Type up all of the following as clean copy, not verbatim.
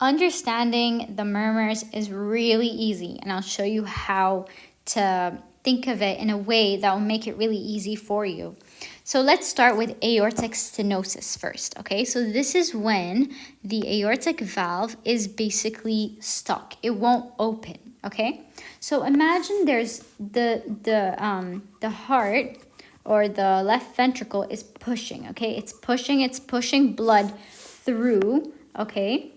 Understanding the murmurs is really easy, and I'll show you how to think of it in a way that will make it really easy for you. So let's start with aortic stenosis first, okay? So this is when the aortic valve is basically stuck. It won't open, okay? So imagine there's the heart or the left ventricle is pushing, okay? It's pushing blood through, okay?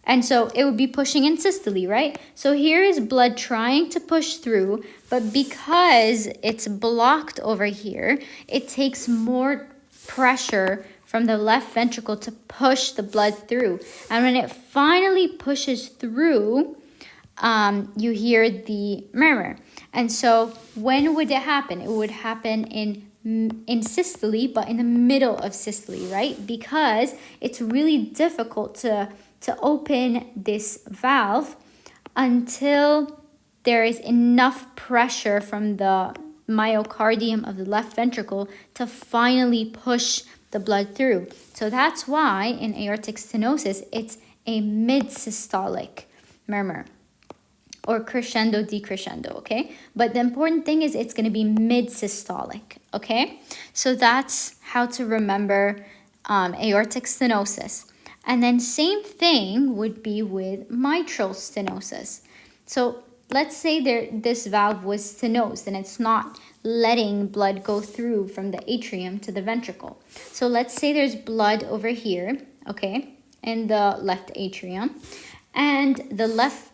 And so it would be pushing in systole, right? So here is blood trying to push through, but because it's blocked over here, it takes more pressure from the left ventricle to push the blood through. And when it finally pushes through, you hear the murmur. And so when would it happen? It would happen in systole, but in the middle of systole, right? Because it's really difficult to open this valve until there is enough pressure from the myocardium of the left ventricle to finally push the blood through. So that's why in aortic stenosis, it's a mid-systolic murmur or crescendo decrescendo, okay? But the important thing is it's going to be mid-systolic, okay? So that's how to remember aortic stenosis. And then same thing would be with mitral stenosis. So let's say this valve was stenosed and it's not letting blood go through from the atrium to the ventricle. So let's say there's blood over here, okay, in the left atrium, and the left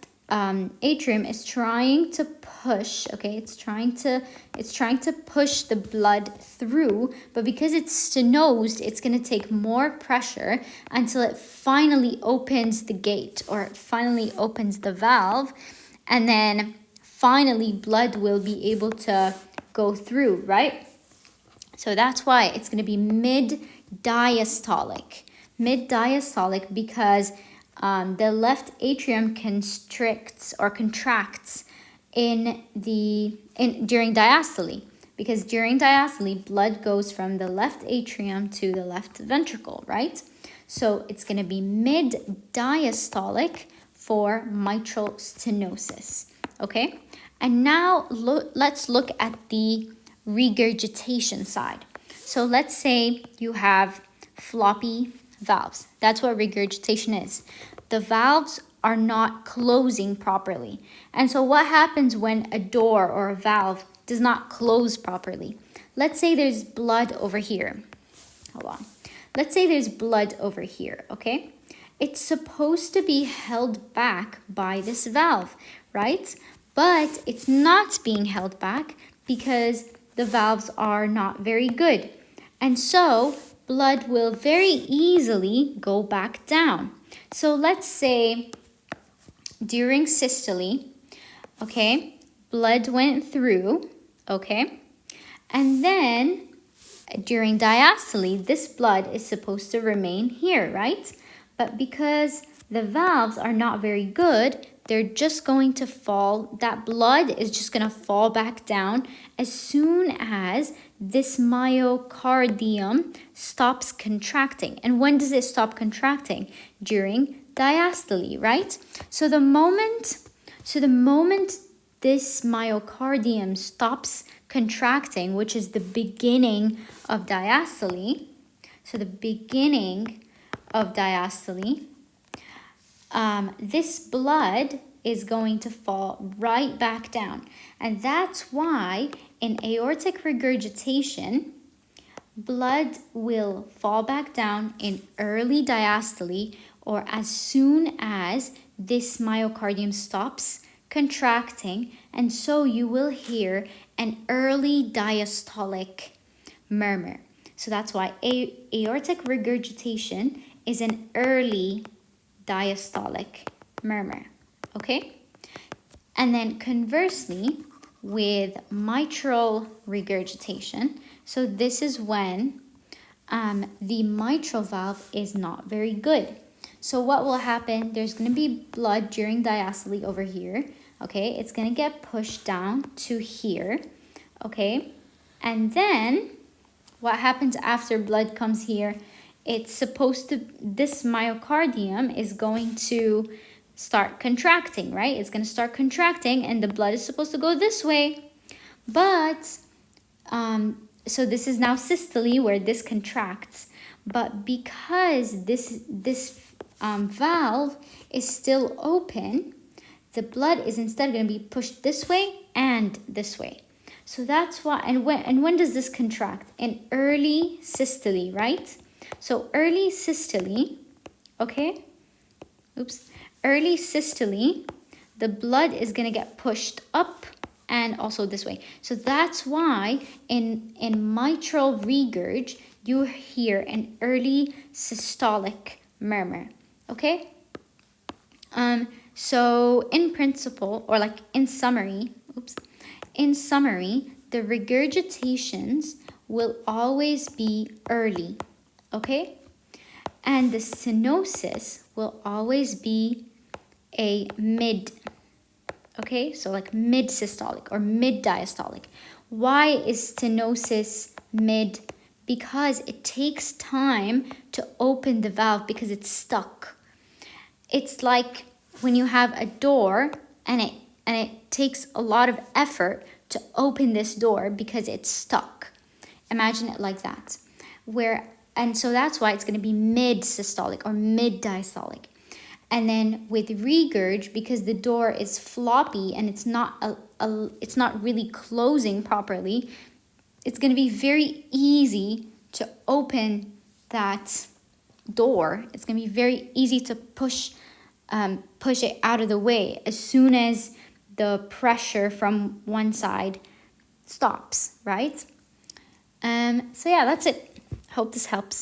atrium is trying to push, okay, it's trying to push the blood through, but because it's stenosed, it's going to take more pressure until it finally opens the gate, or it finally opens the valve, and then finally blood will be able to go through, right? So that's why it's going to be mid-diastolic because the left atrium constricts or contracts during diastole, because during diastole blood goes from the left atrium to the left ventricle, right? So it's going to be mid-diastolic for mitral stenosis, okay? And now let's look at the regurgitation side. So let's say you have floppy valves. That's what regurgitation is. The valves are not closing properly. And so what happens when a door or a valve does not close properly? Let's say there's blood over here. Hold on. Let's say there's blood over here, okay? It's supposed to be held back by this valve, right? But it's not being held back because the valves are not very good. And so blood will very easily go back down. So let's say during systole, okay, blood went through, okay, and then during diastole, this blood is supposed to remain here, right? But because the valves are not very good, they're just going to fall, that blood is just going to fall back down as soon as this myocardium stops contracting. And when does it stop contracting? During diastole, right? So the moment this myocardium stops contracting, which is the beginning of diastole, so the beginning of diastole, this blood is going to fall right back down. And that's why in aortic regurgitation, blood will fall back down in early diastole, or as soon as this myocardium stops contracting, and so you will hear an early diastolic murmur. So that's why aortic regurgitation is an early diastolic murmur, okay? And then conversely, with mitral regurgitation, so this is when the mitral valve is not very good. So what will happen? There's going to be blood during diastole over here, okay? It's going to get pushed down to here, okay? And then what happens after blood comes here it's supposed to, this myocardium is going to start contracting, right? It's going to start contracting and the blood is supposed to go this way. But, so this is now systole where this contracts. But because this valve is still open, the blood is instead going to be pushed this way and this way. So that's why, and when does this contract? In early systole, right? So early systole, okay? Oops. Early systole, the blood is going to get pushed up and also this way. So that's why in mitral regurg, you hear an early systolic murmur, okay? So in principle, or like in summary, the regurgitations will always be early, okay? And the stenosis will always be a mid, okay? So like mid systolic or mid diastolic. Why is stenosis mid? Because it takes time to open the valve because it's stuck. It's like when you have a door and it takes a lot of effort to open this door because it's stuck. Imagine it like that. And so that's why it's going to be mid-systolic or mid-diastolic. And then with regurg, because the door is floppy and it's not it's not really closing properly, it's going to be very easy to open that door. It's going to be very easy to push it out of the way as soon as the pressure from one side stops, right? So yeah, that's it. Hope this helps.